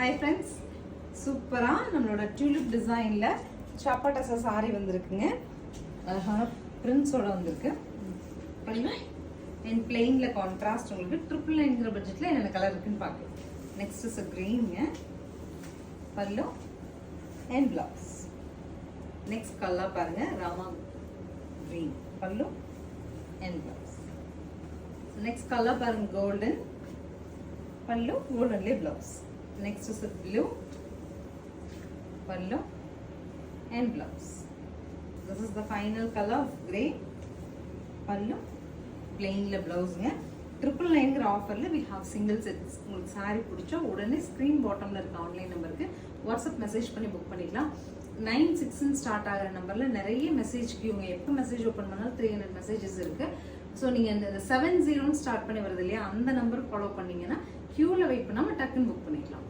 Hi friends, சூப்பராக நம்மளோட tulip டிசைனில் சாப்பாட்டசா சாரி வந்திருக்குங்க. அழகான பிரிண்ட்ஸோட வந்திருக்கு. பாருங்க, என் பிளெயினில் கான்ட்ராஸ்ட். உங்களுக்கு 999 பட்ஜெட்டில் என்னென்ன கலர் இருக்குன்னு பார்க்கலாம். நெக்ஸ்ட் இஸ் க்ரீனுங்க, பல்லு அண்ட் பிளவுஸ். நெக்ஸ்ட் கலர் பாருங்க, ராமா க்ரீன், பல்லு அண்ட் பிளவுஸ். நெக்ஸ்ட் கலர் பாருங்க, golden, pallu, goldenly blouse. Next is a blue, pallu and blouse. This is the final color of grey, pallu, plain la blouse nga. 999 offer la we have single sets. உங்களுக்கு saree பிடிச்சா உடனே screen bottom ல இருக்க online நம்பருக்கு WhatsApp message பண்ணி book பண்ணிக்கலாம். 96 start ஆகிற நம்பர்ல நிறைய மெசேஜ் கியூங்க. எப்போ மெசேஜ் ஓப்பன் பண்ணாலும் 300 மெசேஜஸ் இருக்கு. ஸோ நீங்கள் இந்த 70 ஸ்டார்ட் பண்ணி வருது இல்லையா, அந்த நம்பர் ஃபாலோ பண்ணீங்கன்னா கியூவில் வெயிட் பண்ணாமல் டக்குன்னு புக் பண்ணிக்கலாம்.